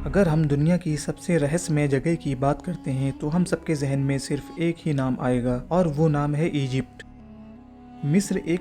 اگر ہم دنیا کی سب سے رہسیہ جگہ کی بات کرتے ہیں تو ہم سب کے ذہن میں صرف ایک ہی نام آئے گا اور وہ نام ہے ایجپٹ۔ مصر ایک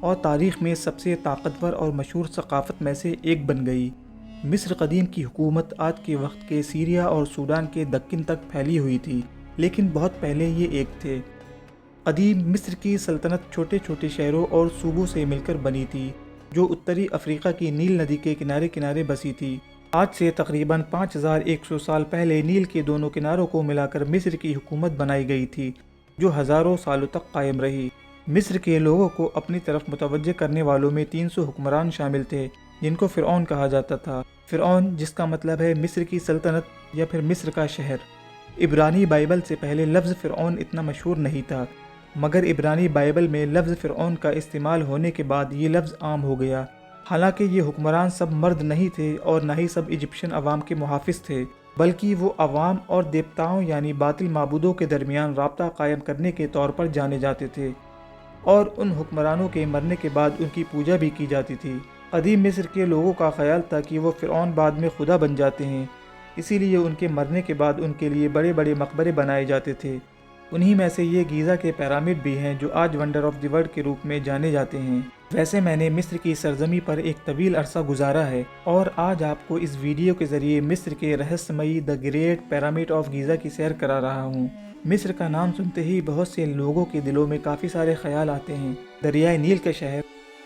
اور تاریخ میں سب سے طاقتور اور مشہور ثقافت میں سے ایک بن گئی۔ مصر قدیم کی حکومت آج کے وقت کے سیریا اور سوڈان کے دکن تک پھیلی ہوئی تھی، لیکن بہت پہلے یہ ایک تھے۔ قدیم مصر کی سلطنت چھوٹے چھوٹے شہروں اور صوبوں سے مل کر بنی تھی جو اتری افریقہ کی نیل ندی کے کنارے کنارے بسی تھی۔ آج سے تقریباً 5100 سال پہلے نیل کے دونوں کناروں کو ملا کر مصر کی حکومت بنائی گئی تھی جو ہزاروں سالوں تک قائم رہی۔ مصر کے لوگوں کو اپنی طرف متوجہ کرنے والوں میں 300 حکمران شامل تھے جن کو فرعون کہا جاتا تھا۔ فرعون جس کا مطلب ہے مصر کی سلطنت یا پھر مصر کا شہر۔ عبرانی بائبل سے پہلے لفظ فرعون اتنا مشہور نہیں تھا، مگر عبرانی بائبل میں لفظ فرعون کا استعمال ہونے کے بعد یہ لفظ عام ہو گیا۔ حالانکہ یہ حکمران سب مرد نہیں تھے اور نہ ہی سب ایجپشن عوام کے محافظ تھے، بلکہ وہ عوام اور دیوتاؤں یعنی باطل معبودوں کے درمیان رابطہ قائم کرنے کے طور پر جانے جاتے تھے، اور ان حکمرانوں کے مرنے کے بعد ان کی پوجا بھی کی جاتی تھی۔ قدیم مصر کے لوگوں کا خیال تھا کہ وہ فرعون بعد میں خدا بن جاتے ہیں، اسی لیے ان کے مرنے کے بعد ان کے لیے بڑے بڑے مقبرے بنائے جاتے تھے۔ انہی میں سے یہ گیزا کے پیرامڈ بھی ہیں جو آج ونڈر آف دی ورلڈ کے روپ میں جانے جاتے ہیں۔ ویسے میں نے مصر کی سرزمین پر ایک طویل عرصہ گزارا ہے اور آج آپ کو اس ویڈیو کے ذریعے مصر کے رہسیمئی دی گریٹ پیرامڈ آف گیزا کی سیر کرا رہا ہوں۔ مصر کا نام سنتے ہی بہت سے لوگوں کے دلوں میں کافی سارے خیال آتے ہیں۔ دریائے نیل کا شہر،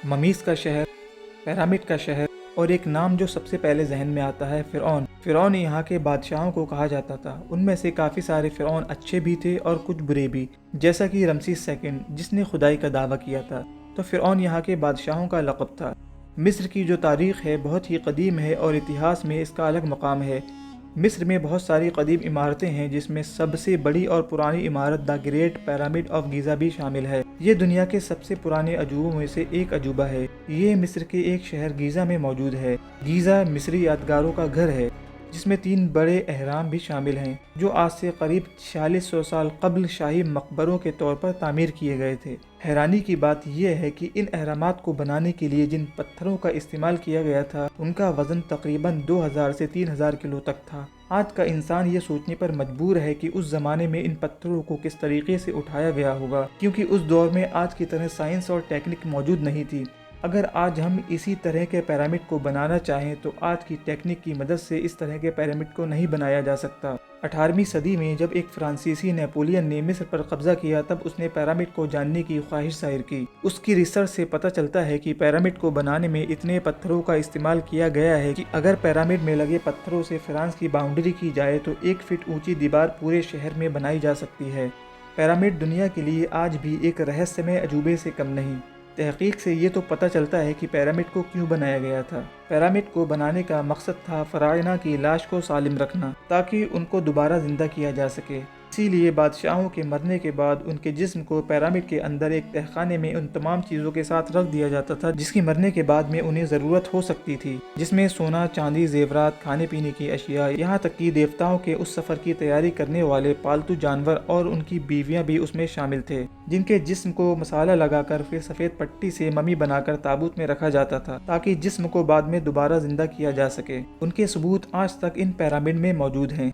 ممیز کا شہر، پیرامڈ کا شہر، اور ایک نام جو سب سے پہلے ذہن میں آتا ہے فرعون۔ فرعون یہاں کے بادشاہوں کو کہا جاتا تھا۔ ان میں سے کافی سارے فرعون اچھے بھی تھے اور کچھ برے بھی، جیسا کہ رمسیس سیکنڈ جس نے خدائی کا دعویٰ کیا تھا، تو فرعون یہاں کے بادشاہوں کا لقب تھا۔ مصر کی جو تاریخ ہے بہت ہی قدیم ہے اور اتہاس میں اس کا الگ مقام ہے۔ مصر میں بہت ساری قدیم عمارتیں ہیں جس میں سب سے بڑی اور پرانی عمارت دی گریٹ پیرامڈ آف گیزا بھی شامل ہے۔ یہ دنیا کے سب سے پرانے عجوبوں میں سے ایک عجوبہ ہے۔ یہ مصر کے ایک شہر گیزا میں موجود ہے۔ گیزا مصری یادگاروں کا گھر ہے جس میں 3 بڑے اہرام بھی شامل ہیں جو آج سے قریب 4600 سال قبل شاہی مقبروں کے طور پر تعمیر کیے گئے تھے۔ حیرانی کی بات یہ ہے کہ ان اہرامات کو بنانے کے لیے جن پتھروں کا استعمال کیا گیا تھا ان کا وزن تقریباً 2000 سے 3000 کلو تک تھا۔ آج کا انسان یہ سوچنے پر مجبور ہے کہ اس زمانے میں ان پتھروں کو کس طریقے سے اٹھایا گیا ہوگا، کیونکہ اس دور میں آج کی طرح سائنس اور ٹیکنک موجود نہیں تھی۔ اگر آج ہم اسی طرح کے پیرامڈ کو بنانا چاہیں تو آج کی ٹیکنک کی مدد سے اس طرح کے پیرامڈ کو نہیں بنایا جا سکتا۔ 18ویں صدی میں جب ایک فرانسیسی نیپولین نے مصر پر قبضہ کیا تب اس نے پیرامڈ کو جاننے کی خواہش ظاہر کی۔ اس کی ریسرچ سے پتہ چلتا ہے کہ پیرامڈ کو بنانے میں اتنے پتھروں کا استعمال کیا گیا ہے کہ اگر پیرامڈ میں لگے پتھروں سے فرانس کی باؤنڈری کی جائے تو 1 فٹ اونچی دیوار پورے شہر میں بنائی جا سکتی ہے۔ پیرامڈ دنیا کے لیے آج بھی ایک رہسیمئی عجوبے سے کم نہیں۔ تحقیق سے یہ تو پتہ چلتا ہے کہ پیرامڈ کو کیوں بنایا گیا تھا۔ پیرامڈ کو بنانے کا مقصد تھا فراعنہ کی لاش کو سالم رکھنا تاکہ ان کو دوبارہ زندہ کیا جا سکے۔ اسی لیے بادشاہوں کے مرنے کے بعد ان کے جسم کو پیرامڈ کے اندر ایک تہخانے میں ان تمام چیزوں کے ساتھ رکھ دیا جاتا تھا جس کی مرنے کے بعد میں انہیں ضرورت ہو سکتی تھی، جس میں سونا، چاندی، زیورات، کھانے پینے کی اشیاء، یہاں تک کہ دیوتاؤں کے اس سفر کی تیاری کرنے والے پالتو جانور اور ان کی بیویاں بھی اس میں شامل تھے، جن کے جسم کو مسالہ لگا کر پھر سفید پٹی سے ممی بنا کر تابوت میں رکھا جاتا تھا تاکہ جسم کو بعد میں دوبارہ زندہ کیا جا سکے۔ ان کے ثبوت آج تک ان پیرامڈ میں موجود ہیں۔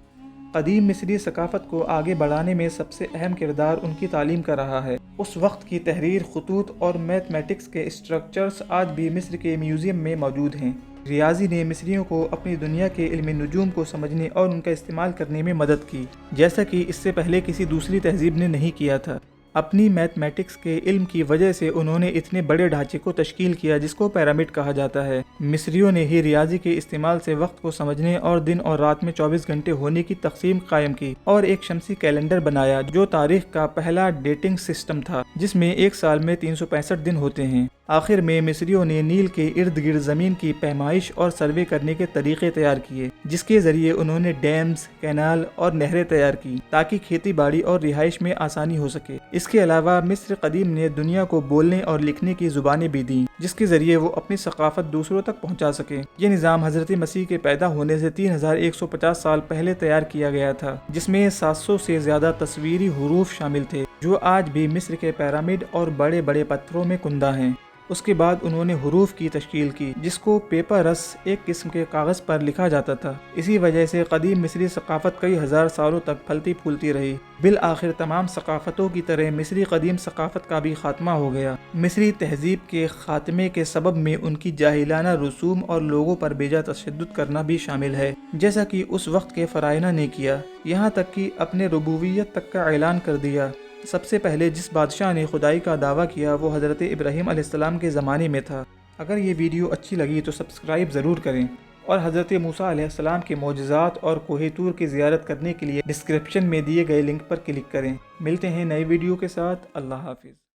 قدیم مصری ثقافت کو آگے بڑھانے میں سب سے اہم کردار ان کی تعلیم کا رہا ہے۔ اس وقت کی تحریر، خطوط اور میتھمیٹکس کے اسٹرکچرز آج بھی مصر کے میوزیم میں موجود ہیں۔ ریاضی نے مصریوں کو اپنی دنیا کے علم نجوم کو سمجھنے اور ان کا استعمال کرنے میں مدد کی، جیسا کہ اس سے پہلے کسی دوسری تہذیب نے نہیں کیا تھا۔ اپنی میتھمیٹکس کے علم کی وجہ سے انہوں نے اتنے بڑے ڈھانچے کو تشکیل کیا جس کو پیرامڈ کہا جاتا ہے۔ مصریوں نے ہی ریاضی کے استعمال سے وقت کو سمجھنے اور دن اور رات میں 24 گھنٹے ہونے کی تقسیم قائم کی اور ایک شمسی کیلنڈر بنایا جو تاریخ کا پہلا ڈیٹنگ سسٹم تھا جس میں ایک سال میں 365 دن ہوتے ہیں۔ آخر میں مصریوں نے نیل کے ارد گرد زمین کی پیمائش اور سروے کرنے کے طریقے تیار کیے جس کے ذریعے انہوں نے ڈیمز، کینال اور نہریں تیار کی تاکہ کھیتی باڑی اور رہائش میں آسانی ہو سکے۔ اس کے علاوہ مصر قدیم نے دنیا کو بولنے اور لکھنے کی زبانیں بھی دیں جس کے ذریعے وہ اپنی ثقافت دوسروں تک پہنچا سکے۔ یہ نظام حضرت مسیح کے پیدا ہونے سے 3150 سال پہلے تیار کیا گیا تھا جس میں 700 سے زیادہ تصویری حروف شامل تھے جو آج بھی مصر کے پیرامڈ اور بڑے بڑے پتھروں میں کندہ ہیں۔ اس کے بعد انہوں نے حروف کی تشکیل کی جس کو پیپرس ایک قسم کے کاغذ پر لکھا جاتا تھا۔ اسی وجہ سے قدیم مصری ثقافت کئی ہزار سالوں تک پھلتی پھولتی رہی۔ بالآخر تمام ثقافتوں کی طرح مصری قدیم ثقافت کا بھی خاتمہ ہو گیا۔ مصری تہذیب کے خاتمے کے سبب میں ان کی جاہلانہ رسوم اور لوگوں پر بیجا تشدد کرنا بھی شامل ہے، جیسا کہ اس وقت کے فرائض نے کیا، یہاں تک کہ اپنے ربوبیت تک کا اعلان کر دیا۔ سب سے پہلے جس بادشاہ نے خدائی کا دعویٰ کیا وہ حضرت ابراہیم علیہ السلام کے زمانے میں تھا۔ اگر یہ ویڈیو اچھی لگی تو سبسکرائب ضرور کریں، اور حضرت موسیٰ علیہ السلام کے معجزات اور کوہ طور کی زیارت کرنے کے لیے ڈسکرپشن میں دیے گئے لنک پر کلک کریں۔ ملتے ہیں نئی ویڈیو کے ساتھ۔ اللہ حافظ۔